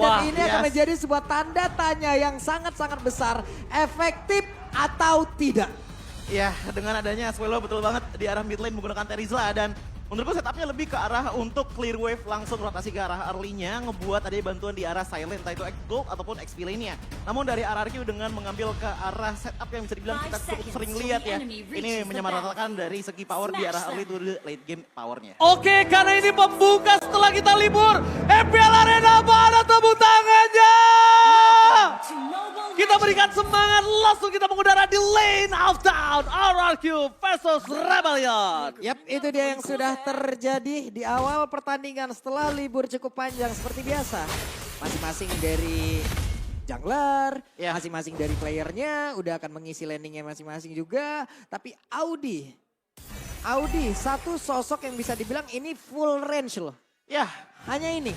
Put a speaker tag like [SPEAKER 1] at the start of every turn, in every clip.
[SPEAKER 1] Wah,
[SPEAKER 2] Dan ini akan menjadi sebuah tanda tanya yang sangat-sangat besar. Efektif atau tidak?
[SPEAKER 1] Ya, dengan adanya Swallow betul banget di arah mid lane menggunakan Terizla dan menurutku setupnya lebih ke arah untuk clear wave langsung rotasi ke arah early-nya, ngebuat ada bantuan di arah silent, entah itu X Gold ataupun XP lane-nya. Namun dari RRQ dengan mengambil ke arah setup yang bisa dibilang kita cukup sering lihat ya, ini menyamaratakan dari segi power di arah early to the late game powernya.
[SPEAKER 3] Oke, karena ini pembuka setelah kita libur. FPL Arena, mana tepuk tangannya? Kita berikan semangat, langsung kita mengudara di lane of town. RRQ versus Rebellion.
[SPEAKER 2] Yap, itu dia yang sudah terjadi di awal pertandingan setelah libur cukup panjang seperti biasa. Masing-masing dari jungler, masing-masing dari playernya udah akan mengisi landingnya masing-masing juga. Tapi Audi satu sosok yang bisa dibilang ini full range loh.
[SPEAKER 1] Ya,
[SPEAKER 2] Hanya ini.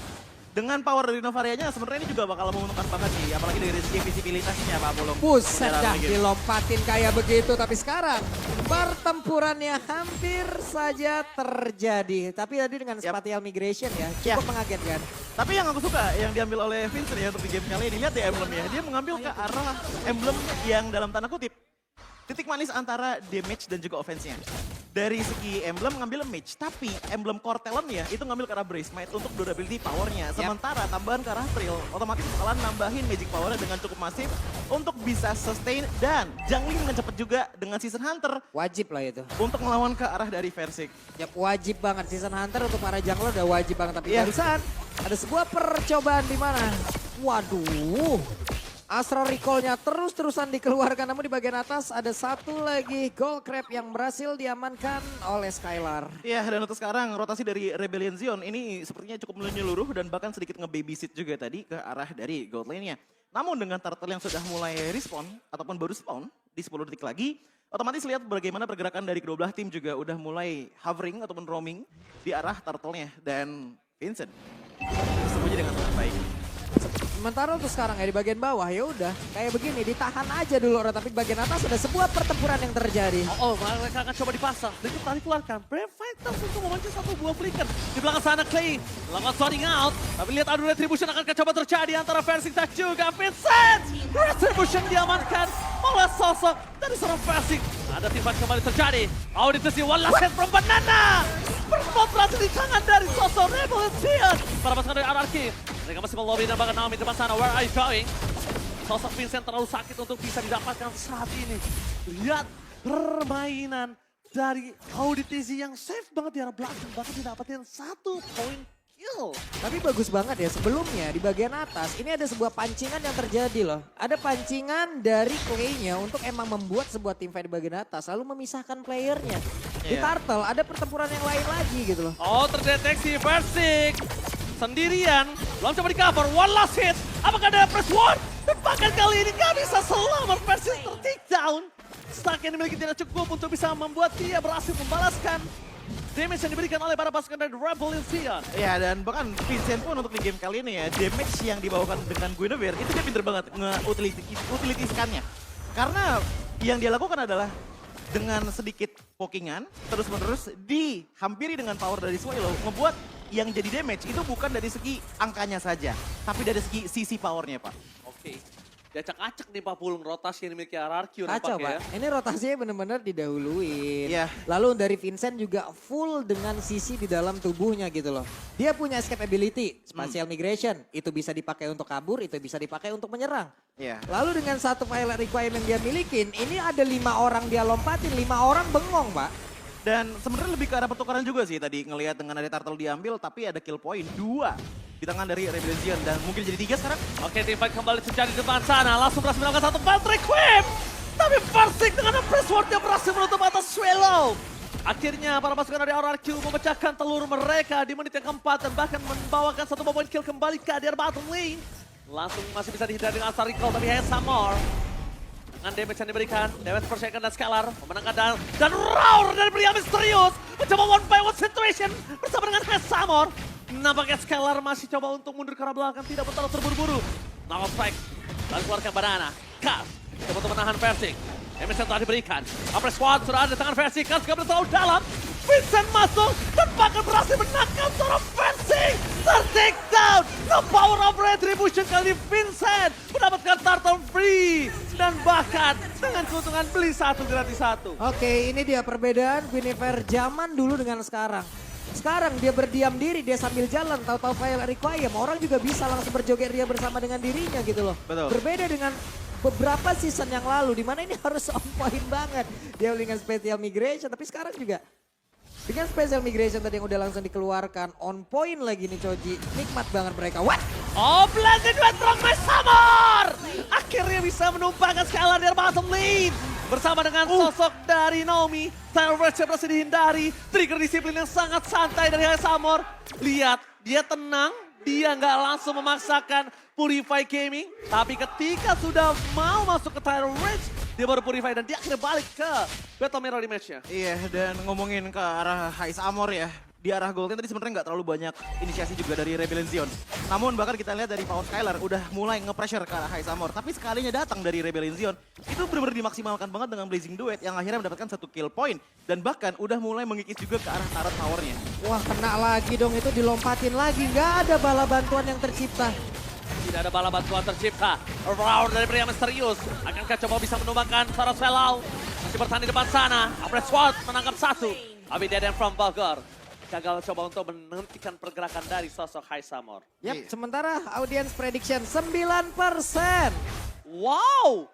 [SPEAKER 1] dengan power dari Novarianya sebenarnya ini juga bakal menguntungkan banget sih, apalagi dari segi visibilitasnya Pak Pulung.
[SPEAKER 2] Buset dah
[SPEAKER 1] Gitu.
[SPEAKER 2] dilompatin kayak begitu. Tapi sekarang pertempurannya hampir saja terjadi. Tapi tadi dengan spatial migration ya cukup mengagetkan.
[SPEAKER 1] Tapi yang aku suka yang diambil oleh Vincent ya untuk di game kali ini, lihat ya emblemnya. Dia mengambil ke arah emblem yang dalam tanda kutip titik manis antara damage dan juga offense-nya. Dari segi emblem ngambil mage, tapi emblem core talent-nya itu ngambil ke arah Brace Might untuk durability power-nya. Sementara tambahan ke arah Trill, otomatis bakalan nambahin magic power dengan cukup masif untuk bisa sustain dan jungling dengan cepat juga dengan Season Hunter
[SPEAKER 2] Wajib lah itu.
[SPEAKER 1] untuk melawan ke arah dari Versik.
[SPEAKER 2] Ya wajib banget Season Hunter untuk para jungler udah wajib banget. Tapi barusan ada sebuah percobaan di mana. Waduh. Astral Recall-nya terus-terusan dikeluarkan. Namun di bagian atas ada satu lagi Gold Crab yang berhasil diamankan oleh Skylar.
[SPEAKER 1] Iya, dan untuk sekarang rotasi dari Rebellion Zion ini sepertinya cukup menyeluruh dan bahkan sedikit nge-babysit juga tadi ke arah dari gold lane-nya. Namun dengan turtle yang sudah mulai respawn ataupun baru spawn di 10 detik lagi, otomatis lihat bagaimana pergerakan dari kedua belah tim juga udah mulai hovering ataupun roaming di arah turtle-nya. Dan Vincent sembunyi dengan sangat baik.
[SPEAKER 2] Sementara untuk sekarang ya di bagian bawah ya udah kayak begini ditahan aja dulu orang, tapi di bagian atas ada sebuah pertempuran yang terjadi.
[SPEAKER 3] Oh, mereka akan coba dipasang. Berikut tadi keluarkan Brave Fighters untuk memancing satu buah flicker. Di belakang sana Clay lakukan sorting out. Tapi lihat adu retribution akan coba terjadi antara Versik dan juga Vincent. Retribution diamankan oleh sosok dari seorang Versik. Ada timbal kembali terjadi. Auditasi one last hit from Banana. Berpot berhasil di tangan dari sosok Rebellion Zion. Para pasukan dari RRQ. Mereka masih melobi dan bahkan Naomi di depan sana. Where are you going? Sosok Vincent terlalu sakit untuk bisa didapatkan saat ini. Lihat permainan dari Auditasi yang safe banget di arah belakang. Bahkan didapatin 1 poin kill.
[SPEAKER 2] Tapi bagus banget ya sebelumnya di bagian atas ini ada sebuah pancingan yang terjadi loh. Ada pancingan dari Clay-nya untuk emang membuat sebuah tim fight di bagian atas lalu memisahkan playernya. Di Turtle ada pertempuran yang lain lagi gitu loh.
[SPEAKER 3] Oh, terdeteksi Versik sendirian. Belum coba di cover, one last hit. Apakah ada press one? Dan bahkan kali ini gak bisa selamat. Versik ter-take down. Stack yang dimiliki tidak cukup untuk bisa membuat dia berhasil membalaskan damage yang diberikan oleh para pasukan dari Rebellion Zion.
[SPEAKER 1] Ya, dan bahkan Vincent pun untuk di game kali ini ya, damage yang dibawakan dengan Guinevere itu dia pinter banget nge-utilitiskannya. Karena yang dia lakukan adalah dengan sedikit pokingan, terus-menerus dihampiri dengan power dari Swallow, ngebuat yang jadi damage itu bukan dari segi angkanya saja, tapi dari segi sisi powernya, Pak.
[SPEAKER 3] Oke. Diacak-acak nih Pak Pulung rotasi yang dimiliki RRQ
[SPEAKER 2] Kacau
[SPEAKER 3] nampaknya.
[SPEAKER 2] Pak, ini rotasinya benar-benar didahuluin.
[SPEAKER 1] Iya.
[SPEAKER 2] Lalu dari Vincent juga full dengan sisi di dalam tubuhnya gitu loh. Dia punya escape ability, spatial migration. Itu bisa dipakai untuk kabur, itu bisa dipakai untuk menyerang.
[SPEAKER 1] Iya.
[SPEAKER 2] Lalu dengan satu pilot requirement dia milikin, ini ada 5 orang dia lompatin, 5 orang bengong Pak.
[SPEAKER 1] Dan sebenarnya lebih ke arah pertukaran juga sih tadi ngelihat dengan ada turtle diambil, tapi ada kill point 2 di tangan dari Rebellion Zion dan mungkin jadi 3 sekarang.
[SPEAKER 3] Oke, tim fight kembali terjadi di depan sana. Langsung berhasil melakukan satu Patrick Whip. Tapi Versik dengan press wardnya berhasil menutup atas Swallow. Akhirnya para pasukan dari RRQ memecahkan telur mereka di menit yang keempat dan bahkan membawakan satu poin kill kembali ke area bottom lane. Langsung masih bisa dihindari dengan Astral Recall, tapi Samor dengan damage yang diberikan, damage per second dan Scalar memenangkan dan Roar dari pria misterius mencoba one by one situation bersama dengan Samor. Nampaknya Scalar masih coba untuk mundur ke arah belakang, tidak terlalu terburu-buru. Knock strike, lalu keluarkan Banana. Kas, coba untuk menahan Versik. Damage yang telah diberikan. Upper squad sudah ada di tangan Versik, Kas gak boleh terlalu dalam. Vincent masuk dan bahkan berhasil menangkap seorang Versik. Take down, the power of retribution kali ini Vincent mendapatkan turtle free dan bahkan dengan keuntungan beli 1 gratis 1.
[SPEAKER 2] Oke, ini dia perbedaan Guinevere zaman dulu dengan sekarang. Sekarang dia berdiam diri, dia sambil jalan, tahu-tahu file requiem. Orang juga bisa langsung berjoget dia bersama dengan dirinya gitu loh.
[SPEAKER 1] Betul.
[SPEAKER 2] Berbeda dengan beberapa season yang lalu, di mana ini harus on point banget. Dia dengan special migration, tapi sekarang juga dengan special migration tadi yang udah langsung dikeluarkan, on point lagi nih Choji. Nikmat banget mereka. What?
[SPEAKER 3] Oh, blended with from my summer! Akhirnya bisa menumpangkan Skylar dari bottom lane. Bersama dengan sosok dari Naomi, Tyler Wretched berhasil dihindari. Trigger disiplin yang sangat santai dari Haysamor. Lihat, dia tenang, dia nggak langsung memaksakan Purify Gaming. Tapi ketika sudah mau masuk ke Tyler Wretched, dia baru Purify dan dia akhirnya balik ke Battle Mirror di match-nya.
[SPEAKER 1] Iya, dan ngomongin ke arah Haysamor ya. Di arah Golden tadi sebenarnya nggak terlalu banyak inisiasi juga dari Rebellion Zion. Namun bahkan kita lihat dari Power Skylar udah mulai nge-pressure ke arah Haysamor. Tapi sekalinya datang dari Rebellion Zion, itu benar-benar dimaksimalkan banget dengan Blazing Duet yang akhirnya mendapatkan 1 kill point. Dan bahkan udah mulai mengikis juga ke arah turret powernya.
[SPEAKER 2] Wah, kena lagi dong, itu dilompatin lagi. Nggak ada bala bantuan yang tercipta.
[SPEAKER 3] Tidak ada bala bantuan tercipta. Round dari pria misterius. Akankah coba bisa menumbangkan Saras Velau? Masih bertahan di depan sana. Apres Sword menangkap 1. Abi Deden from Bogor gagal coba untuk menghentikan pergerakan dari sosok Haysamor.
[SPEAKER 2] Yap, sementara audience prediction 9%.
[SPEAKER 3] Wow!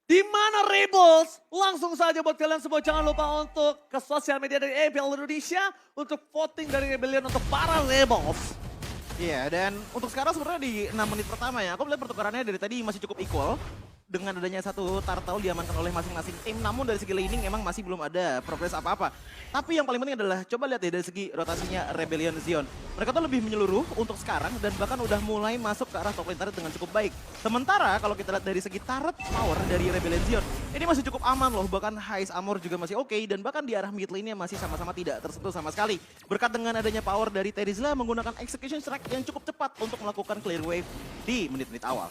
[SPEAKER 3] Di mana Rebels? Langsung saja buat kalian semua jangan lupa untuk ke sosial media dari EPL Indonesia untuk voting dari Rebellion untuk para Rebels.
[SPEAKER 1] Iya, dan untuk sekarang sebenarnya di 6 menit pertama ya, aku melihat pertukarannya dari tadi masih cukup equal. Dengan adanya 1 turtle diamankan oleh masing-masing tim, namun dari segi laning emang masih belum ada progres apa-apa. Tapi yang paling penting adalah coba lihat ya dari segi rotasinya Rebellion Zion. Mereka tuh lebih menyeluruh untuk sekarang dan bahkan udah mulai masuk ke arah top lane turret dengan cukup baik. Sementara kalau kita lihat dari segi turret power dari Rebellion Zion, ini masih cukup aman loh. Bahkan Haysamor juga masih oke dan bahkan di arah mid lane-nya masih sama-sama tidak tersentuh sama sekali. Berkat dengan adanya power dari Terizla menggunakan execution strike yang cukup cepat untuk melakukan clear wave di menit-menit awal.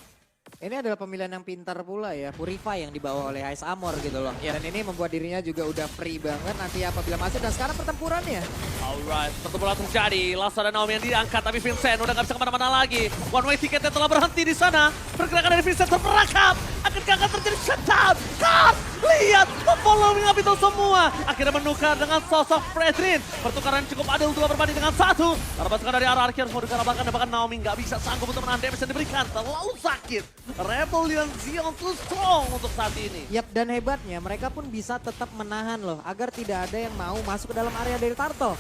[SPEAKER 2] Ini adalah pemilihan yang pintar pula ya, Purify yang dibawa oleh Haysamor gitu loh. Dan ini membuat dirinya juga udah free banget nanti apabila masuk. Dan sekarang pertempurannya.
[SPEAKER 3] Alright, pertempuran terjadi. Langsung ada Naomi yang diangkat, tapi Vincent udah gak bisa kemana-mana lagi. One way ticketnya telah berhenti di sana. Pergerakan dari Vincent terperangkap. Akankah akan terjadi shutdown? Kars! Lihat, following up itu semua. Akhirnya menukar dengan sosok Fredrin. Pertukaran cukup adil 2 berbanding dengan 1. Karena pasukan dari RRQ harus mau dikalahkan dan bahkan Naomi gak bisa sanggup untuk menahan damage yang diberikan. Terlalu sakit. Rebellion Zion too strong untuk saat ini.
[SPEAKER 2] Yap, dan hebatnya mereka pun bisa tetap menahan loh. Agar tidak ada yang mau masuk ke dalam area dari Turtle.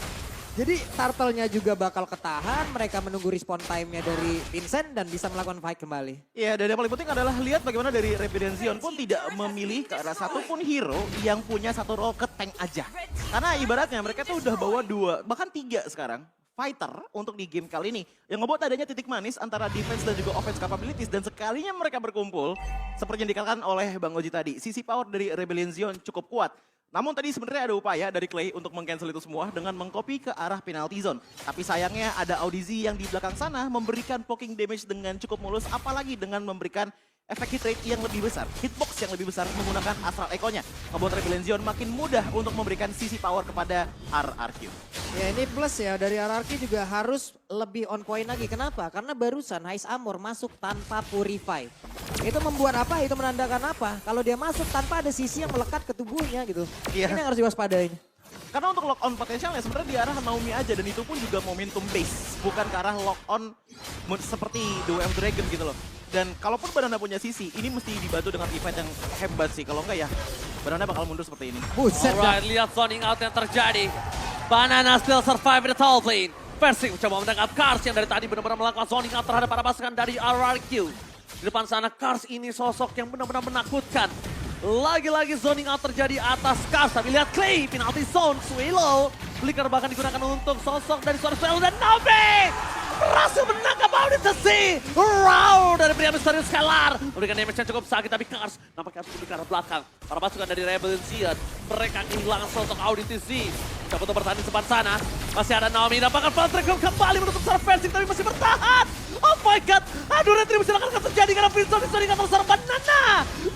[SPEAKER 2] Jadi turtle-nya juga bakal ketahan, mereka menunggu respawn time-nya dari Vincent dan bisa melakukan fight kembali.
[SPEAKER 1] Iya, dan yang paling penting adalah lihat bagaimana dari Rebellion Zion pun tidak memilih ke arah satupun hero yang punya 1 role ke tank aja. Karena ibaratnya mereka tuh udah bawa 2, bahkan 3 sekarang fighter untuk di game kali ini. Yang ngebuat adanya titik manis antara defense dan juga offense capabilities. Dan sekalinya mereka berkumpul, seperti yang dikatakan oleh Bang Oji tadi, sisi power dari Rebellion Zion cukup kuat. Namun tadi sebenarnya ada upaya dari Clay untuk meng-cancel itu semua dengan mengcopy ke arah penalty zone. Tapi sayangnya ada Audizi yang di belakang sana memberikan poking damage dengan cukup mulus, apalagi dengan memberikan efek hit rate yang lebih besar, hitbox yang lebih besar menggunakan Astral Echo-nya. Membuat Rebellion Zion makin mudah untuk memberikan sisi power kepada RRQ.
[SPEAKER 2] Ya ini plus ya, dari RRQ juga harus lebih on point lagi. Kenapa? Karena barusan Haysamor masuk tanpa Purify. Itu membuat apa? Itu menandakan apa? Kalau dia masuk tanpa ada sisi yang melekat ke tubuhnya gitu.
[SPEAKER 1] Iya.
[SPEAKER 2] Ini yang harus diwaspadain.
[SPEAKER 1] Karena untuk lock on potensialnya sebenarnya di arah Naomi aja, dan itu pun juga momentum base, bukan ke arah lock on seperti The Way of Dragon gitu loh. Dan kalaupun Banana punya sisi, ini mesti dibantu dengan event yang hebat sih. Kalau enggak ya, Banana bakal mundur seperti ini.
[SPEAKER 2] Buset dah.
[SPEAKER 3] Alright, lihat zoning out yang terjadi. Banana still survive in the top lane. Persing mencoba menangkap Kars yang dari tadi benar-benar melakukan zoning out terhadap para pasukan dari RRQ. Di depan sana Kars ini sosok yang benar-benar menakutkan. Lagi-lagi zoning out terjadi atas Kars. Tapi lihat Clay, penalty zone, Swallow. Flicker bahkan digunakan untuk sosok dari suara Swallow dan Naomi berhasil menangkap Auditasi. Wow, dari pria misterius Skylar. Memberikan damage yang cukup sakit, tapi Kars nampaknya harus ke arah belakang. Para pasukan dari Rebellion Zion, mereka kehilangan sosok Auditasi. Coba untuk bertahan di depan sana. Masih ada Naomi, dapatkan Patrick kembali menutup serve Persing, tapi masih bertahan. Oh my god, aduh retribusi akan terjadi karena Vincent akan serang Banana.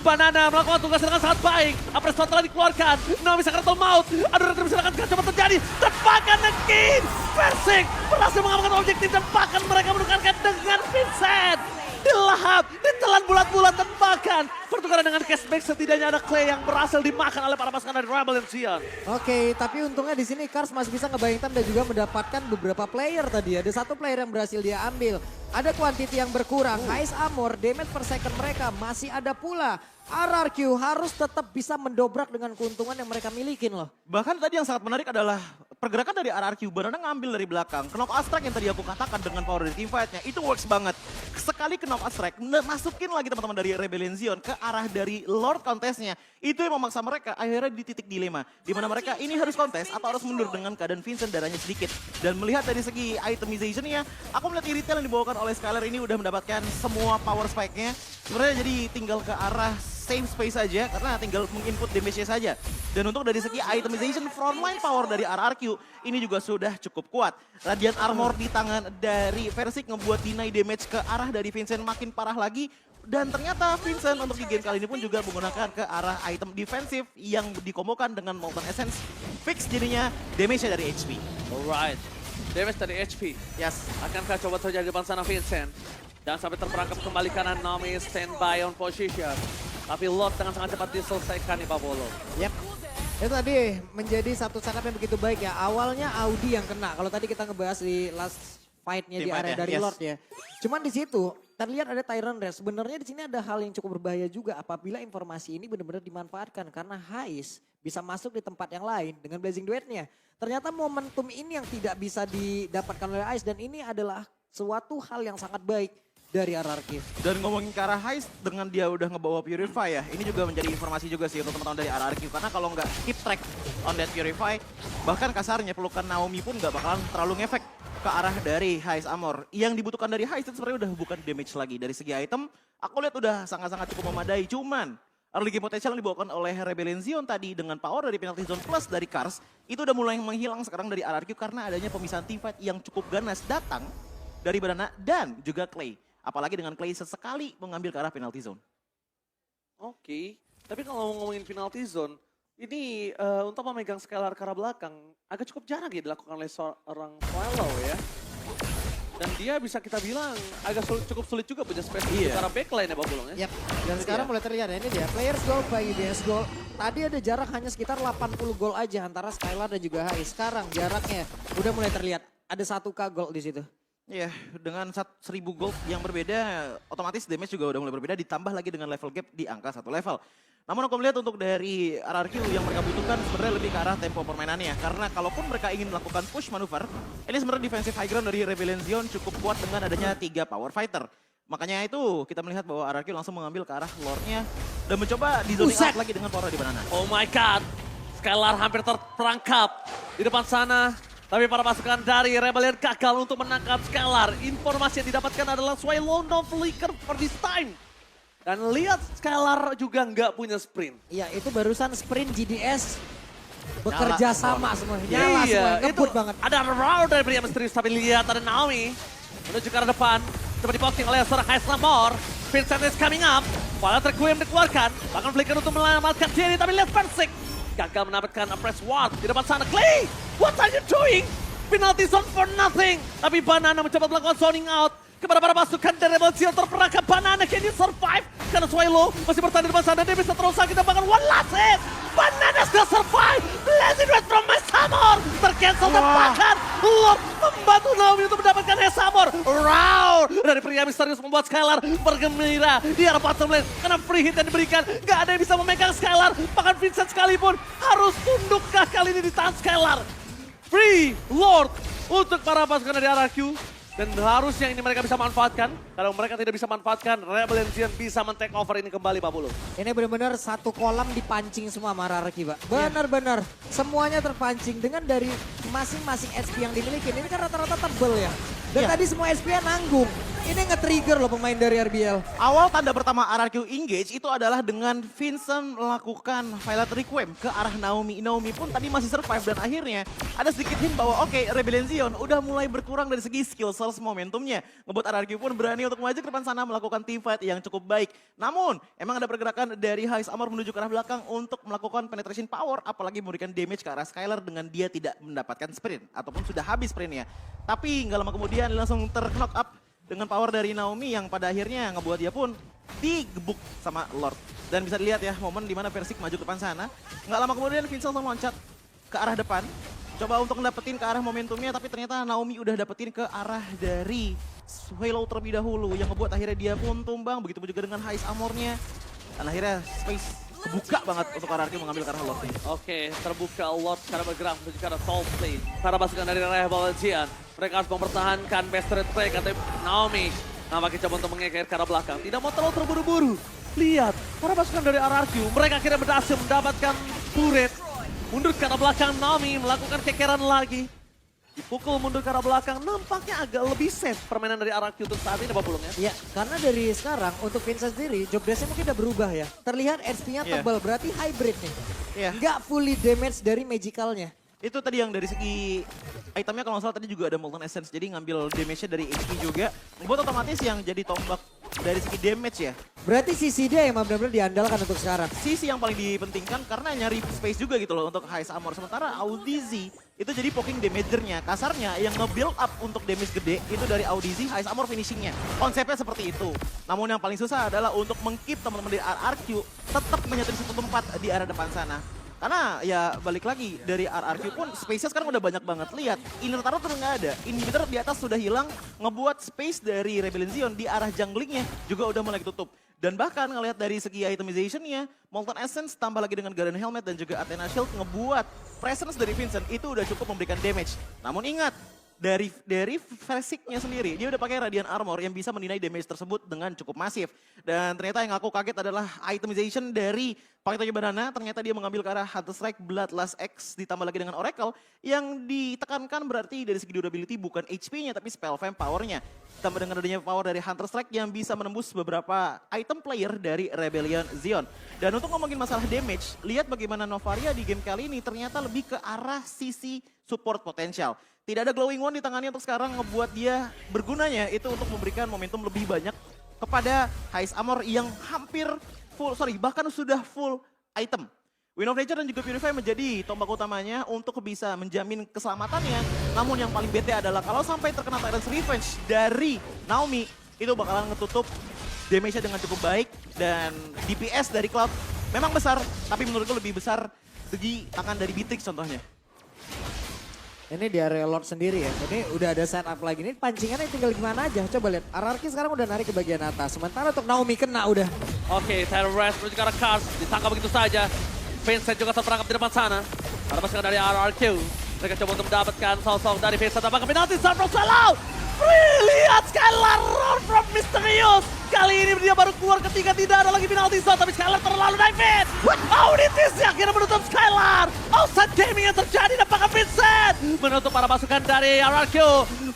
[SPEAKER 3] Banana melakukan tugasnya dengan sangat baik. Apres telah dikeluarkan. Naomi Sakratul Maut. Aduh, retribusi akan coba terjadi. Dan bahkan Nekin. Versing berhasil mengamankan objektif dan bahkan mereka menukarkan dengan Vincent. Dilahap, ditelan bulat-bulat dan bahkan pertukaran dengan cashback setidaknya ada Clay yang berhasil dimakan oleh para pasukan dari Rebel Zion.
[SPEAKER 2] Oke, tapi untungnya di sini Cars masih bisa ngebayangkan dan juga mendapatkan beberapa player tadi. Ada satu player yang berhasil dia ambil. Ada quantity yang berkurang. Ice Armor, damage per second mereka masih ada pula. RRQ harus tetap bisa mendobrak dengan keuntungan yang mereka milikin loh.
[SPEAKER 1] Bahkan tadi yang sangat menarik adalah pergerakan dari RRQ. Banana ngambil dari belakang. Knock out strike yang tadi aku katakan dengan power dari teamfight-nya. Itu works banget. Sekali knock out strike, masukin lagi teman-teman dari Rebellion Zion ke arah dari Lord Contest-nya. Itu yang memaksa mereka akhirnya di titik dilema. Dimana mereka ini harus kontes atau harus mundur dengan keadaan Vincent darahnya sedikit. Dan melihat dari segi itemization-nya, aku melihat Iritel yang dibawakan oleh Skylar ini udah mendapatkan semua power spike-nya. Sebenarnya jadi tinggal ke arah save space saja karena tinggal menginput damage-nya saja. Dan untuk dari segi itemization frontline power dari RRQ ini juga sudah cukup kuat. Radiant Armor di tangan dari Versik ngebuat deny damage ke arah dari Vincent makin parah lagi. Dan ternyata Vincent untuk di game kali ini pun juga menggunakan ke arah item defensif yang dikombokan dengan Molten Essence. Fix jadinya damage-nya dari HP.
[SPEAKER 3] Alright, damage dari HP.
[SPEAKER 1] Yes.
[SPEAKER 3] Akankah coba terjadi di depan sana Vincent? Dan sampai terperangkap kembali kanan Naomi standby on position. Tapi Lord dengan sangat cepat diselesaikan nih Pak Bolo.
[SPEAKER 2] Yap. Itu tadi menjadi satu setup yang begitu baik ya. Awalnya Audi yang kena. Kalau tadi kita ngebahas di last fight-nya di area dari Lord ya. Cuman di situ terlihat ada Tyrant Race. Sebenarnya di sini ada hal yang cukup berbahaya juga apabila informasi ini benar-benar dimanfaatkan. Karena Hais bisa masuk di tempat yang lain dengan Blazing Duet-nya. Ternyata momentum ini yang tidak bisa didapatkan oleh Hais. Dan ini adalah suatu hal yang sangat baik dari RRQ.
[SPEAKER 1] Dan ngomongin ke arah Heist dengan dia udah ngebawa Purify ya, ini juga menjadi informasi juga sih untuk teman-teman dari RRQ. Karena kalau nggak keep track on that Purify, bahkan kasarnya pelukan Naomi pun nggak bakalan terlalu ngefek ke arah dari Heist Armor. Yang dibutuhkan dari Heist itu sebenarnya udah bukan damage lagi. Dari segi item, aku lihat udah sangat-sangat cukup memadai. Cuman early game potential yang dibawakan oleh Rebellion Zion tadi dengan power dari penalty zone plus dari Cars, itu udah mulai menghilang sekarang dari RRQ karena adanya pemisahan teamfight yang cukup ganas datang dari Banana dan juga Clay. Apalagi dengan Clay sesekali mengambil ke arah penalty zone.
[SPEAKER 3] Oke, tapi kalau ngomongin penalty zone, ini untuk memegang Skylar ke arah belakang agak cukup jarang ya dilakukan oleh seorang Swallow ya. Dan dia bisa kita bilang agak cukup sulit juga punya space di arah backline ya Pak Bulong ya.
[SPEAKER 2] Yap, dan sekarang mulai terlihat ya, ini dia players goal by UBS goal. Tadi ada jarak hanya sekitar 80 gol aja antara Skylar dan juga Hais. Sekarang jaraknya udah mulai terlihat, ada 1K gol di situ.
[SPEAKER 1] Iya, dengan 1000 gold yang berbeda, otomatis damage juga udah mulai berbeda, ditambah lagi dengan level gap di angka 1 level. Namun aku melihat untuk dari RRQ yang mereka butuhkan sebenarnya lebih ke arah tempo permainannya. Karena kalaupun mereka ingin melakukan push manuver, ini sebenarnya defensive high ground dari Rebellion Zion cukup kuat dengan adanya 3 power fighter. Makanya itu kita melihat bahwa RRQ langsung mengambil ke arah lore-nya dan mencoba di zoning out lagi dengan power di Banana.
[SPEAKER 3] Oh my god, Skylar hampir terperangkap di depan sana. Tapi para pasukan dari Rebellion gagal untuk menangkap Skylar. Informasi yang didapatkan adalah Swallow no flicker for this time. Dan lihat Skylar juga nggak punya sprint.
[SPEAKER 2] Iya, itu barusan sprint GDS bekerja sama semuanya. Nyala
[SPEAKER 3] Iya,
[SPEAKER 2] semua,
[SPEAKER 3] itu
[SPEAKER 2] ngebut banget.
[SPEAKER 3] ada round dari pria misterius. Tapi lihat ada Naomi menuju ke arah depan. Coba diposting oleh seorang Heist Armor. Vincent is coming up. Walau Requiem dikeluarkan. Bahkan flicker untuk menyelamatkan diri. Tapi lihat Versik gagal mendapatkan press ward di depan sana. Clay, what are you doing? Penalty zone for nothing. Tapi Banana mencoba melakukan zoning out kepada para pasukan dari Rebel Zion terperangkap. Banana, can you survive? Karena Swallow masih bertahan di depan sana. Dia bisa terus sakit dan bahkan one last hit. Banana still survive. Blazing Red from Samor. Tercancel dan bahkan Lord membantu Naomi untuk mendapatkan Samor. Round dari pria misterius membuat Skylar bergembira di arah bottom lane. Karena free hit yang diberikan. Gak ada yang bisa memegang Skylar. Bahkan Vincent sekalipun harus tundukkah kali ini ditahan Skylar. Free Lord untuk para pasukan dari RRQ. Dan harusnya ini mereka bisa manfaatkan. Kalau mereka tidak bisa manfaatkan, Rebellion Zion bisa men-take over ini kembali Pak Bulu.
[SPEAKER 2] Ini benar-benar satu kolam dipancing semua sama RRQ, Pak. Benar-benar. Semuanya terpancing dengan dari masing-masing SP yang dimiliki. Ini kan rata-rata tebel ya. Dan tadi semua SP nanggung. Ini nge-trigger loh pemain dari RBL.
[SPEAKER 1] Awal tanda pertama RRQ engage itu adalah dengan Vincent melakukan Violet Requiem ke arah Naomi. Naomi pun tadi masih survive dan akhirnya ada sedikit hint bahwa oke, Rebellion Zion udah mulai berkurang dari segi skill source momentumnya. Ngebuat RRQ pun berani untuk maju ke depan sana melakukan team fight yang cukup baik. Namun emang ada pergerakan dari Hais Amor menuju ke arah belakang untuk melakukan penetration power, apalagi memberikan damage ke arah Skylar dengan dia tidak mendapatkan sprint ataupun sudah habis sprintnya. Tapi nggak lama kemudian dia langsung terknock up dengan power dari Naomi yang pada akhirnya ngebuat dia pun digebuk sama Lord. Dan bisa dilihat ya momen dimana Persik maju ke depan sana. Nggak lama kemudian Vincent langsung loncat ke arah depan. Coba untuk dapetin ke arah momentumnya, tapi ternyata Naomi udah dapetin ke arah dari Swallow terlebih dahulu. Yang ngebuat akhirnya dia pun tumbang, begitu juga dengan Hais Amornya. Dan akhirnya space kebuka banget untuk RRQ mengambil ke arah Lord.
[SPEAKER 3] Oke, terbuka Lord sekarang bergerak menuju ke arah Soul Plane. Para pasukan dari Rebellion Zion, mereka harus mempertahankan best trade play kata Naomi. Nampaknya coba untuk mengekor ke arah belakang. Tidak mau terlalu terburu-buru. Lihat, para pasukan dari RRQ, mereka akhirnya berhasil mendapatkan turret. Mundur ke arah belakang, Naomi melakukan kekeran lagi. Dipukul mundur ke arah belakang, nampaknya agak lebih safe permainan dari RRQ untuk saat ini, Bapak Pulung ya.
[SPEAKER 2] Ya, karena dari sekarang untuk Vincent sendiri, job desk-nya mungkin udah berubah ya. Terlihat HP-nya
[SPEAKER 1] Iya.
[SPEAKER 2] tebal, berarti hybrid nih.
[SPEAKER 1] Iya.
[SPEAKER 2] Nggak fully damage dari magicalnya.
[SPEAKER 1] Itu tadi yang dari segi itemnya kalau nggak salah tadi juga ada Molten Essence. Jadi ngambil damage-nya dari HP juga. Buat otomatis yang jadi tombak dari segi damage ya.
[SPEAKER 2] Berarti sisi dia yang benar-benar diandalkan untuk sekarang.
[SPEAKER 1] Sisi yang paling dipentingkan karena nyari space juga gitu loh untuk Hais Amor. Sementara Audizi itu jadi poking damagernya. Kasarnya yang nge-build up untuk damage gede itu dari Audizi, Hais Amor finishingnya. Konsepnya seperti itu. Namun yang paling susah adalah untuk meng-keep teman-teman dari RRQ tetap menyatu di satu tempat di arah depan sana. Karena ya balik lagi dari RRQ pun space-nya sekarang udah banyak banget. Lihat, inner turret tuh nggak ada. Inhibitor di atas sudah hilang, ngebuat space dari Rebellion Zion di arah junglingnya juga udah mulai tutup. Dan bahkan ngelihat dari segi itemization-nya, Molten Essence tambah lagi dengan Guardian Helmet dan juga Athena Shield ngebuat presence dari Vincent itu udah cukup memberikan damage. Namun ingat, dari Versiknya sendiri, dia udah pakai Radiant Armor yang bisa menilai damage tersebut dengan cukup masif. Dan ternyata yang aku kaget adalah itemization dari Paketonya Banana, ternyata dia mengambil ke arah Hunter Strike Bloodlust X ditambah lagi dengan Oracle yang ditekankan berarti dari segi durability bukan HP-nya tapi spell vamp power-nya. Ditambah dengan adanya power dari Hunter Strike yang bisa menembus beberapa item player dari Rebellion Zion. Dan untuk ngomongin masalah damage, lihat bagaimana Novaria di game kali ini ternyata lebih ke arah sisi support potensial. Tidak ada glowing one di tangannya untuk sekarang ngebuat dia bergunanya itu untuk memberikan momentum lebih banyak kepada Hais Amor yang hampir full, bahkan sudah full item. Wind of Nature dan juga Purify menjadi tombak utamanya untuk bisa menjamin keselamatannya. Namun yang paling bete adalah kalau sampai terkena Tyrant's Revenge dari Naomi, itu bakalan ngetutup damage-nya dengan cukup baik. Dan DPS dari Cloud memang besar, tapi menurutku lebih besar segi akan dari Beatrix contohnya.
[SPEAKER 2] Ini di area Lord sendiri ya. Ini udah ada setup lagi. Ini pancingannya tinggal gimana aja. Coba lihat. RRQ sekarang udah narik ke bagian atas. Sementara untuk Naomi kena udah.
[SPEAKER 3] Oke, Terrorist menuju ke arah Cars, ditangkap begitu saja. Vincent juga terperangkap di depan sana. Ada pasukan dari RRQ. Mereka coba untuk mendapatkan sosok dari Vincent. Apakah penalti start from Swallow? Lihat Skylar roll from Mysterious. Kali ini dia baru keluar ketika tidak ada lagi penalti shot, tapi Skylar terlalu dive-in. Auditis yang akhirnya menutup Skylar. Outside gaming yang terjadi dan apakah Vincent menutup para pasukan dari RRQ.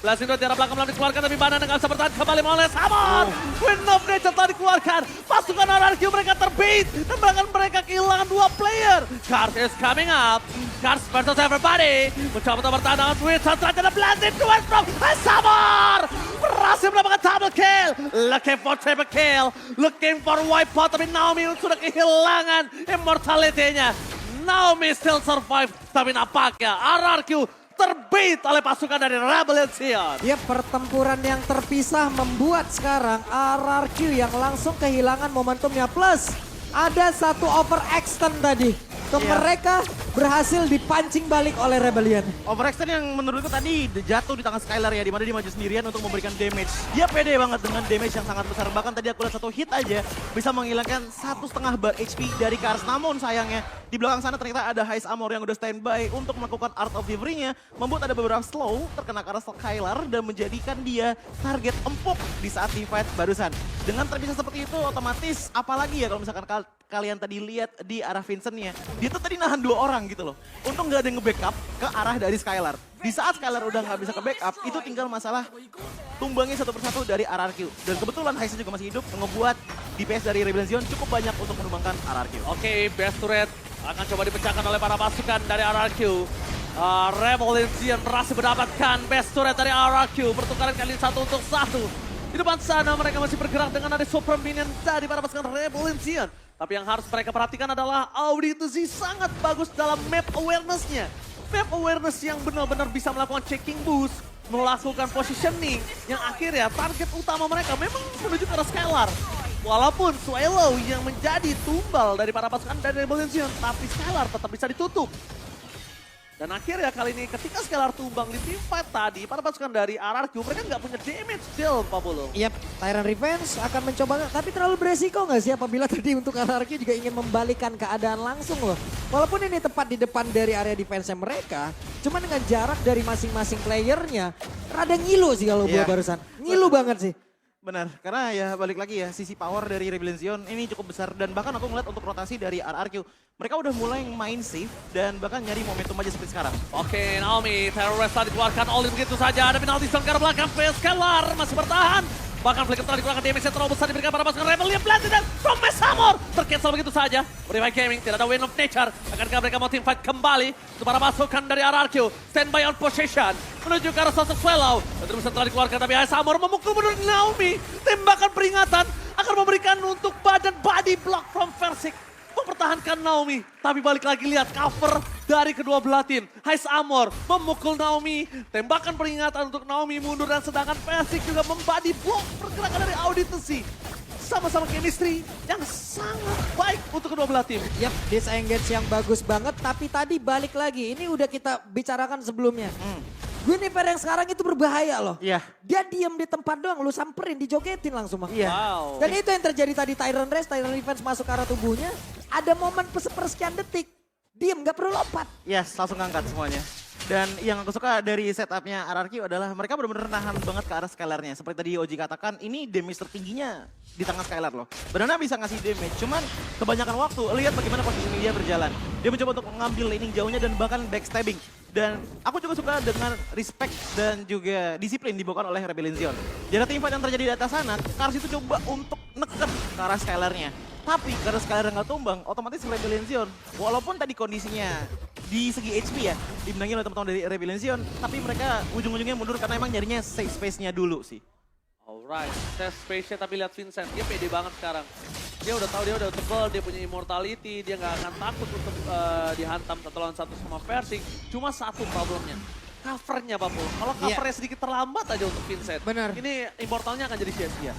[SPEAKER 3] Blessing Dot di arah belakang belum dikeluarkan, tapi Banana nggak bisa bertahan kembali oleh Samon. Wind of Nature telah dikeluarkan. Pasukan RRQ mereka terbeat dan bahkan mereka kehilangan 2 player. Cars is coming up. Cars versus everybody. Mencoba untuk bertahan dengan Vincent. Ada Blessing Duet from Samon. Berhasil mendapatkan double kill. Looking for triple kill. Looking for wipeout, tapi Naomi sudah kehilangan immortality-nya. Naomi still survive, tapi nampaknya RRQ terbeat oleh pasukan dari Rebellion Zion.
[SPEAKER 2] Ya, pertempuran yang terpisah membuat sekarang RRQ yang langsung kehilangan momentumnya. Plus ada satu overextend tadi. Mereka berhasil dipancing balik oleh Rebellion.
[SPEAKER 1] Overextend yang menurutku tadi jatuh di tangan Skylar ya, dimana dia maju sendirian untuk memberikan damage. Dia pede banget dengan damage yang sangat besar. Bahkan tadi aku lihat satu hit aja bisa menghilangkan 1,5 bar HP dari Cars. Namun sayangnya di belakang sana ternyata ada Hais Amor yang udah standby untuk melakukan Art of Delivery-nya. Membuat ada beberapa slow terkena ke arah Skylar dan menjadikan dia target empuk di saat team fight barusan. Dengan terpisah seperti itu otomatis apalagi ya kalau misalkan kalian tadi lihat di arah Vincent-nya. Dia tuh tadi nahan 2 orang gitu loh. Untung nggak ada yang nge-backup ke arah dari Skylar. Di saat Skylar udah nggak bisa ke-backup, itu tinggal masalah tumbangnya satu persatu dari RRQ. Dan kebetulan Heise juga masih hidup, ngebuat DPS dari Rebellion cukup banyak untuk menumbangkan RRQ.
[SPEAKER 3] Oke, best turret akan coba dipecahkan oleh para pasukan dari RRQ. Rebellion berhasil mendapatkan best turret dari RRQ. Pertukaran kali 1-1. Di depan sana mereka masih bergerak dengan ada super minion dari para pasukan Rebellion. Tapi yang harus mereka perhatikan adalah Auditusi sangat bagus dalam map awareness-nya. Map awareness yang benar-benar bisa melakukan checking boost, melakukan positioning, yang akhirnya target utama mereka memang menuju ke arah Skylar. Walaupun Swallow yang menjadi tumbal dari para pasukan dari Rebellion, tapi Skylar tetap bisa ditutup. Dan akhirnya kali ini ketika Skylar tumbang di tim fight tadi, para pasukan dari RRQ mereka nggak punya damage deal, Pak Bolo.
[SPEAKER 2] Yap, Tyrant Revenge akan mencoba, tapi terlalu beresiko nggak sih apabila tadi untuk RRQ juga ingin membalikan keadaan langsung loh. Walaupun ini tepat di depan dari area defense mereka, cuman dengan jarak dari masing-masing playernya, rada ngilu sih kalau gua barusan. Ngilu banget sih.
[SPEAKER 1] Benar, karena ya balik lagi ya, sisi power dari Rebellion ini cukup besar. Dan bahkan aku ngeliat untuk rotasi dari RRQ, mereka udah mulai main safe dan bahkan nyari momentum aja seperti sekarang.
[SPEAKER 3] Oke, Naomi, terrorist tadi dikeluarkan all in begitu saja. Ada penalti ke arah belakang, Skylar masih bertahan. Bahkan Flicker telah dikeluarkan damage yang terlalu besar diberikan para pasukan Rebellion. Planted dan from Mesamor tercancel begitu saja. Revive Gaming, tidak ada Wind of Nature. Akankah mereka mau teamfight kembali? Untuk para pasukan dari RRQ, standby on possession. Menuju ke arah sosok Swallow. Dan terus telah dikeluarkan tapi Mesamor memukul mundur Naomi. Tembakan peringatan akan memberikan untuk badan body block from Versik. Mempertahankan Naomi, tapi balik lagi lihat cover dari kedua belah tim. Hais Amor memukul Naomi, tembakan peringatan untuk Naomi mundur dan sedangkan Versik juga membody block pergerakan dari Auditusi. Sama-sama chemistry yang sangat baik untuk kedua belah tim.
[SPEAKER 2] Yap, disengage yang bagus banget, tapi tadi balik lagi. Ini udah kita bicarakan sebelumnya. Guinevere yang sekarang itu berbahaya loh.
[SPEAKER 1] Iya.
[SPEAKER 2] Dia diam di tempat doang, lu samperin, dijogetin langsung mah.
[SPEAKER 1] Iya.
[SPEAKER 3] Wow.
[SPEAKER 2] Dan itu yang terjadi tadi, Tyrant Revenge masuk ke arah tubuhnya. Ada momen sepersekian detik, diam gak perlu lompat.
[SPEAKER 1] Yes, langsung ngangkat semuanya. Dan yang aku suka dari setupnya RRQ adalah mereka benar-benar nahan banget ke arah Skylarnya. Seperti tadi Oji katakan, ini damage tertingginya di tangan Skylar loh. Benar bisa ngasih damage, cuman kebanyakan waktu lihat bagaimana posisi dia berjalan. Dia mencoba untuk mengambil laning jauhnya dan bahkan backstabbing. Dan aku juga suka dengan respect dan juga disiplin dibawakan oleh Rebellion. Jadi teamfight yang terjadi di atas sana, Kars itu coba untuk neken ke arah Skylarnya. Tapi karena Skylar nggak tumbang, otomatis Rebellion, walaupun tadi kondisinya di segi HP ya, dimenangi oleh teman-teman dari Rebellion, tapi mereka ujung-ujungnya mundur karena emang nyarinya safe space-nya dulu sih.
[SPEAKER 3] Alright, safe space-nya tapi lihat Vincent, dia pede banget sekarang. Dia udah tahu dia udah tebal, dia punya immortality, dia nggak akan takut untuk dihantam 1-1 sama Versik. Cuma satu problemnya, covernya Pak Pul. Kalau covernya sedikit terlambat aja untuk Vincent,
[SPEAKER 2] Benar.
[SPEAKER 3] ini immortalnya akan jadi sia-sia.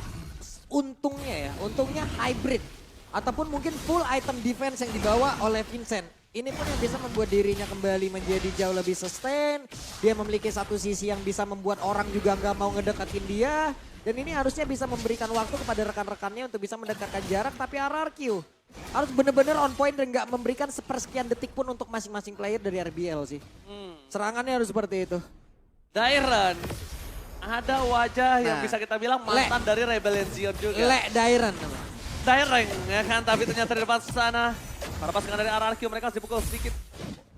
[SPEAKER 2] Untungnya hybrid. Ataupun mungkin full item defense yang dibawa oleh Vincent. Ini pun yang bisa membuat dirinya kembali menjadi jauh lebih sustain. Dia memiliki satu sisi yang bisa membuat orang juga nggak mau ngedekatin dia. Dan ini harusnya bisa memberikan waktu kepada rekan-rekannya untuk bisa mendekatkan jarak. Tapi RRQ harus benar-benar on point dan nggak memberikan sepersekian detik pun untuk masing-masing player dari RBL sih. Serangannya harus seperti itu.
[SPEAKER 3] Dairon, ada wajah yang bisa kita bilang mantan dari Rebellion juga.
[SPEAKER 2] Dairon.
[SPEAKER 3] Direng ya kan, tapi ternyata di depan sana para pasukan dari RRQ mereka harus dipukul sedikit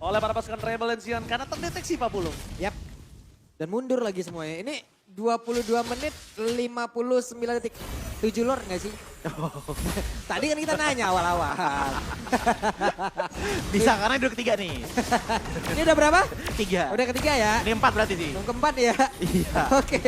[SPEAKER 3] oleh para pasukan Rebellion karena terdeteksi Pak Pulung.
[SPEAKER 2] Yap. Dan mundur lagi semuanya. Ini 22 menit 59 detik. 7 lord gak sih? Tadi kan kita nanya awal-awal.
[SPEAKER 1] Bisa karena udah ketiga nih.
[SPEAKER 2] Ini udah berapa?
[SPEAKER 1] 3.
[SPEAKER 2] Udah ketiga ya?
[SPEAKER 1] Ini 4 berarti sih.
[SPEAKER 2] Yang keempat ya?
[SPEAKER 1] Iya.
[SPEAKER 2] Oke.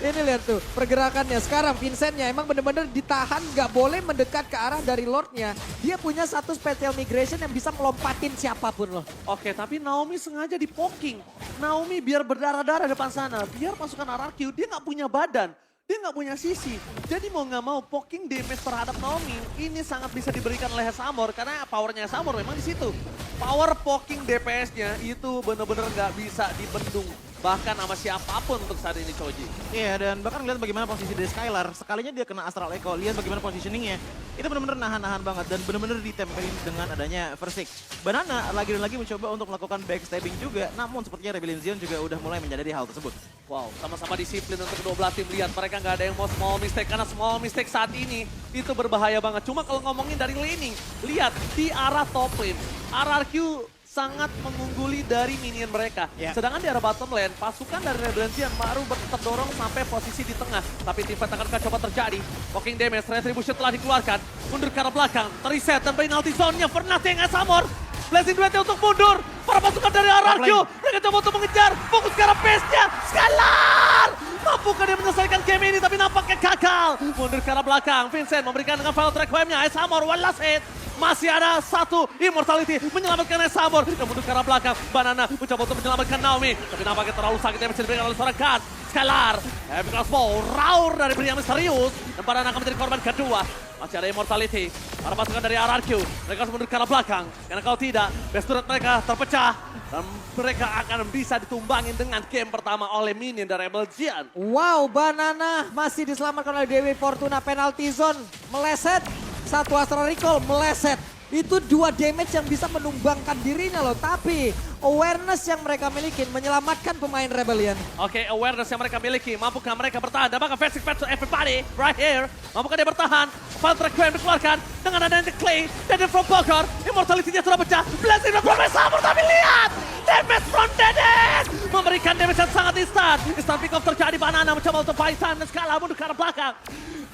[SPEAKER 2] Ini lihat tuh pergerakannya sekarang Vincentnya emang bener-bener ditahan gak boleh mendekat ke arah dari Lordnya. Dia punya satu special migration yang bisa melompatin siapapun loh.
[SPEAKER 3] Oke, tapi Naomi sengaja di poking. Naomi biar berdarah-darah depan sana, biar pasukan RRQ dia nggak punya badan. Dia nggak punya sisi. Jadi mau nggak mau poking damage terhadap Naomi ini sangat bisa diberikan oleh Samor karena powernya Samor memang di situ. Power poking DPS-nya itu bener-bener nggak bisa dibendung bahkan sama siapapun untuk saat ini Choji.
[SPEAKER 1] Iya, dan bahkan lihat bagaimana posisi dari Skylar. Sekalinya dia kena Astral Echo, lihat bagaimana positioningnya. Itu benar-benar nahan-nahan banget dan benar-benar ditempelin dengan adanya Versik. Banana lagi dan lagi mencoba untuk melakukan backstabbing juga, namun sepertinya Rebellion Zion juga udah mulai menyadari hal tersebut.
[SPEAKER 3] Wow, sama-sama disiplin untuk kedua belah tim. Lihat mereka nggak ada yang mau small mistake, karena small mistake saat ini itu berbahaya banget. Cuma kalau ngomongin dari laning, lihat di arah top lane, RRQ sangat mengungguli dari minion mereka.
[SPEAKER 1] Yeah.
[SPEAKER 3] Sedangkan di arah bottom lane, pasukan dari Rebellion Zion baru terdorong sampai posisi di tengah. Tapi tim fight akan coba terjadi. Walking damage, retribution telah dikeluarkan. Mundur ke arah belakang, terreset dan penalty zone-nya pernah tinggal Samor. Blessing duetnya untuk mundur. Para pasukan dari RRQ, mereka coba untuk mengejar. Fokus ke arah base-nya, Skylar! Mampukah dia menyelesaikan game ini, tapi nampaknya gagal. Mundur ke arah belakang, Vincent memberikan dengan final track wave-nya. Samor, one last hit. Masih ada satu Immortality menyelamatkan Samor. Dan mundur ke arah belakang, Banana mencoba untuk menyelamatkan Naomi. Tapi nampaknya terlalu sakit yang bisa diberikan oleh seorang Khan. Skylar, Epic Crossbow, Raur dari pria misterius. Dan Banana akan menjadi korban kedua. Masih ada Immortality, para pasukan dari RRQ. Mereka harus mundur ke arah belakang. Karena kalau tidak, base turret mereka terpecah. Dan mereka akan bisa ditumbangin dengan game pertama oleh minion dari Rebel Zion.
[SPEAKER 2] Wow, Banana masih diselamatkan oleh Dewi Fortuna. Penalty zone meleset. Satu Astral Recall meleset. Itu 2 damage yang bisa menumbangkan dirinya loh. Tapi awareness yang mereka miliki menyelamatkan pemain Rebellion.
[SPEAKER 3] Oke, awareness yang mereka miliki. Mampukah mereka bertahan? Dan bahkan Versik to everybody right here. Mampukah dia bertahan? Final track yang dikeluarkan dengan adanya Clay. Deden from Poker. Immortality-nya sudah pecah. Blessing from Samur, tapi lihat! Damage from Deden! Memberikan damage yang sangat instan. Instant pick off terjadi. Banana mencoba untuk fight time dan skala mundur ke arah belakang.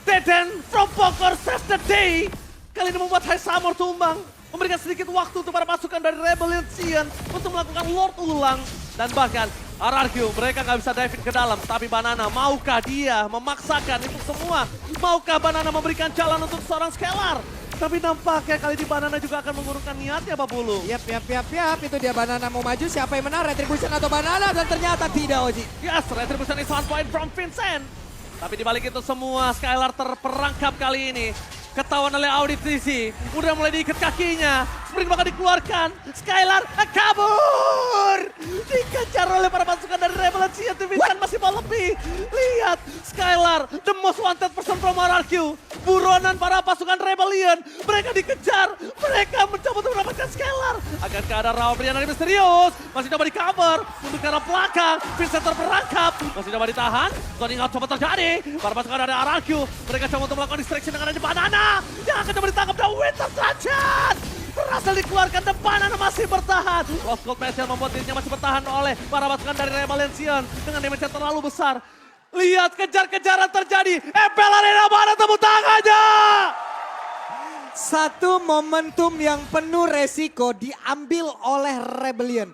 [SPEAKER 3] Deden from Poker saves the day. Kali ini membuat Samur tumbang. Memberikan sedikit waktu untuk para pasukan dari Rebellion Zion untuk melakukan Lord ulang. Dan bahkan RRQ mereka nggak bisa diving ke dalam. Tapi Banana, maukah dia memaksakan itu semua? Maukah Banana memberikan jalan untuk seorang Skylar? Tapi nampaknya kali ini Banana juga akan mengurungkan niatnya, Pak Bulu.
[SPEAKER 2] Yap. Itu dia Banana mau maju. Siapa yang menang? Retribution atau Banana? Dan ternyata tidak, Oji.
[SPEAKER 3] Yes, Retribution is 1 point from Vincent. Tapi dibalik itu semua, Skylar terperangkap kali ini. Ketahuan oleh audisi, udah mulai diikat kakinya. Spring bakal dikeluarkan. Skylar kabur. Dikejar oleh para pasukan dari Rebellion Zion. Vincent masih mau lebih. Lihat, Skylar, the most wanted person from RRQ. Buronan para pasukan Rebellion. Mereka dikejar. Mereka mencoba untuk mendapatkan Skylar. Akankah ada Raw pria dari misterius? Masih coba di cover. Untuk ke arah belakang. Vincent terperangkap. Masih coba ditahan. Zoning out coba terjadi. Para pasukan dari RRQ. Mereka coba untuk melakukan distraction dengan adanya Banana. Yang akan coba ditangkap dan Winter Trajan. Berhasil dikeluarkan dan Banana masih bertahan. Lost Gold Special membuat dirinya masih bertahan oleh para pasukan dari Rebellion Zion. Dengan damage yang terlalu besar. Lihat kejar-kejaran terjadi. FPL Arena, mana tepuk tangannya?
[SPEAKER 2] Satu momentum yang penuh resiko diambil oleh Rebellion.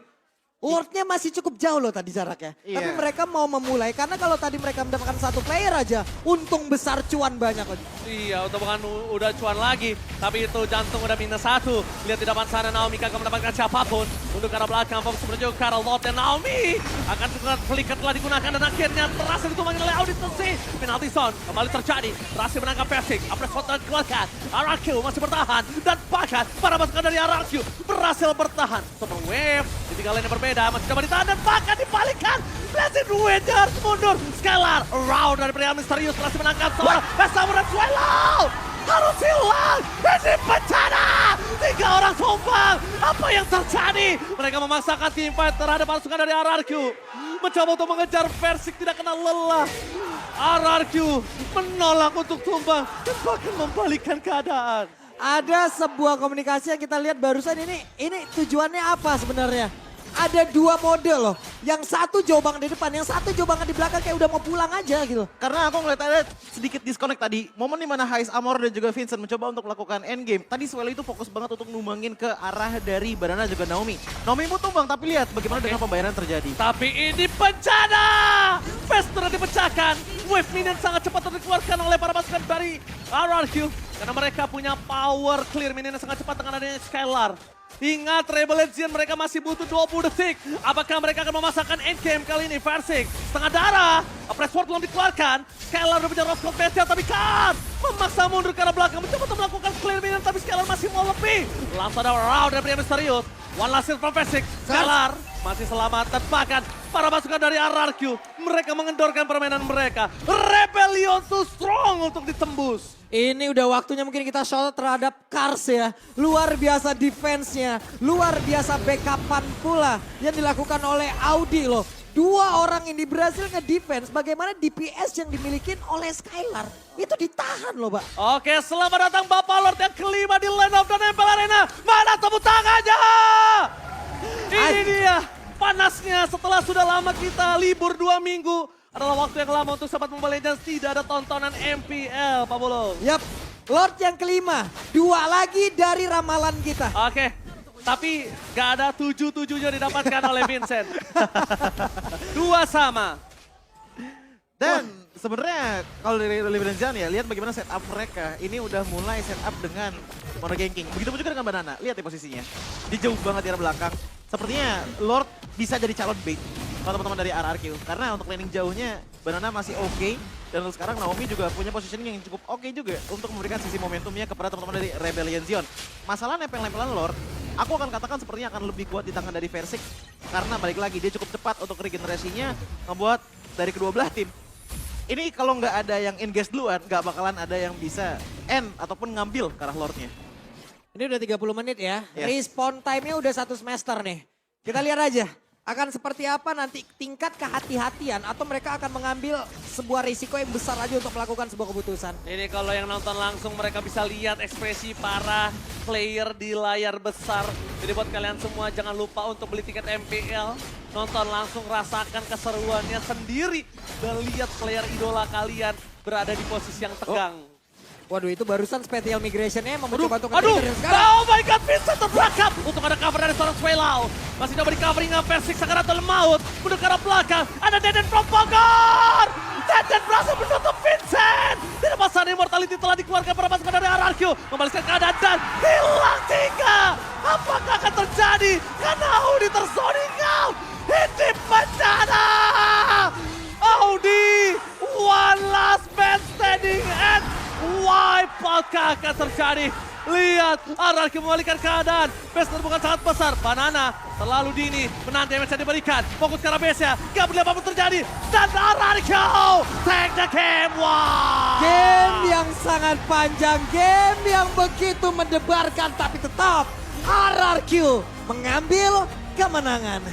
[SPEAKER 2] Lordnya masih cukup jauh loh tadi jaraknya.
[SPEAKER 1] Iya.
[SPEAKER 2] Tapi mereka mau memulai karena kalau tadi mereka mendapatkan 1 player aja, untung besar cuan banyak.
[SPEAKER 3] Iya, untuk bukan udah cuan lagi. Tapi itu jantung udah -1. Lihat di depan sana Naomi kagak mendapatkan siapapun. Untuk ke arah belakang, fokus menuju ke arah Lord dan Naomi. Akan flicker telah digunakan dan akhirnya berhasil ditumbangin oleh audisi. Penalty zone kembali terjadi. Berhasil menangkap Versik. Apres foto dikeluarkan. RRQ masih bertahan. Dan bahkan para pasukan dari RRQ berhasil bertahan. Super wave di 3 lane yang berbeda. Masih coba ditahan dan bahkan dibalikan. Blessing duetnya harus mundur. Skylar, round dari pria misterius berhasil menangkap seorang Samur dan Swallow. Harus hilang. Ini bencana. 3 orang tumbang. Apa yang terjadi? Mereka memaksakan team fight terhadap pasukan dari RRQ. Mencoba untuk mengejar Versik tidak kena lelah. RRQ menolak untuk tumbang dan bahkan membalikkan keadaan.
[SPEAKER 2] Ada sebuah komunikasi yang kita lihat barusan ini tujuannya apa sebenarnya? Ada 2 mode loh. Yang satu jauh banget di depan, yang satu jauh banget di belakang kayak udah mau pulang aja gitu.
[SPEAKER 1] Karena aku ngeliat ada sedikit disconnect tadi. Momen di mana Amor dan juga Vincent mencoba untuk melakukan endgame. Tadi Swellow itu fokus banget untuk numbangin ke arah dari Banana juga Naomi. Naomi pun tumbang, tapi lihat bagaimana dengan pembayaran terjadi.
[SPEAKER 3] Tapi ini bencana! Vestra dipecahkan. Wave minion sangat cepat dikeluarkan oleh para pasukan dari RRQ. Karena mereka punya power clear minion yang sangat cepat dengan adanya Skylar. Ingat Rebellion Zion mereka masih butuh 20 detik. Apakah mereka akan memasakkan endgame kali ini? Versik setengah darah. Pressword belum dikeluarkan. Skylar udah punya Rose Gold Special tapi kan memaksa mundur ke arah belakang. Mencoba untuk melakukan clear minion tapi Skylar masih mau lebih. Langsung ada round dari pria misterius. One last hit from Versik. Skylar masih selamat dan bahkan para pasukan dari RRQ. Mereka mengendorkan permainan mereka. Rebellion too strong untuk ditembus.
[SPEAKER 2] Ini udah waktunya mungkin kita shout terhadap Kars ya. Luar biasa defense-nya, luar biasa backupan pula yang dilakukan oleh Audi loh. Dua orang ini berhasil nge-defense, bagaimana DPS yang dimiliki oleh Skylar itu ditahan loh, Pak.
[SPEAKER 3] Oke, selamat datang Bapak Lord yang kelima di Land of the Nempel Arena. Mana tepuk tangannya? Ini dia panasnya setelah sudah lama kita libur 2 minggu. Adalah waktu yang lama untuk Sobat Mobile Legends tidak ada tontonan MPL, Pak Bolo.
[SPEAKER 2] Yap, Lord yang kelima, 2 lagi dari ramalan kita.
[SPEAKER 3] Oke, tapi gak ada 7-7-nya didapatkan oleh Vincent. 2 sama.
[SPEAKER 1] Dan sebenarnya kalau dari Living Legend ya, lihat bagaimana setup mereka. Ini udah mulai setup dengan mono ganking. Begitu juga dengan Banana, lihat ya posisinya. Dia jauh banget di arah belakang. Sepertinya Lord bisa jadi calon bait kalau teman-teman dari RRQ. Karena untuk laning jauhnya Banana masih oke. Dan untuk sekarang Naomi juga punya positioning yang cukup oke juga untuk memberikan sisi momentumnya kepada teman-teman dari Rebellion Zion. Masalah nempel-nempelan Lord, aku akan katakan sepertinya akan lebih kuat di tangan dari Versik. Karena balik lagi, dia cukup cepat untuk regenerasinya, ngebuat dari kedua belah tim. Ini kalau nggak ada yang engage duluan, nggak bakalan ada yang bisa end ataupun ngambil ke arah Lordnya.
[SPEAKER 2] Ini udah 30 menit ya,
[SPEAKER 1] Yes.
[SPEAKER 2] respawn time-nya udah 1 semester nih. Kita lihat aja, akan seperti apa nanti tingkat kehati-hatian atau mereka akan mengambil sebuah risiko yang besar aja untuk melakukan sebuah keputusan.
[SPEAKER 3] Ini kalau yang nonton langsung mereka bisa lihat ekspresi para player di layar besar. Jadi buat kalian semua jangan lupa untuk beli tiket MPL. Nonton langsung, rasakan keseruannya sendiri. Dan lihat player idola kalian berada di posisi yang tegang.
[SPEAKER 2] Waduh, itu barusan Spatial Migration-nya mau mencoba untuk
[SPEAKER 3] Aduh,
[SPEAKER 2] nge-trigger sekarang.
[SPEAKER 3] oh my god, Vincent terbelakang. Untuk ada cover dari seorang Swellow. Masih coba di covering Versik Sakaratul Maut. Menuju ke arah belakang, ada Deden from Bogor. Deden berhasil menutup Vincent. Tidak pasangan Immortality telah dikeluarkan para pasukan dari RRQ. Membalaskan keadaan dan hilang 3. Apakah akan terjadi? Karena Audi terzoning out. Ini bencana. Audi, one last man standing and wipeout akan terjadi. Lihat, RRQ membalikkan keadaan. Base bukan sangat besar. Banana terlalu dini menanti yang bisa diberikan. Fokus ke arah base-nya. Gak boleh apapun terjadi. Dan RRQ take the game. Wow.
[SPEAKER 2] Game yang sangat panjang, game yang begitu mendebarkan tapi tetap RRQ mengambil kemenangan.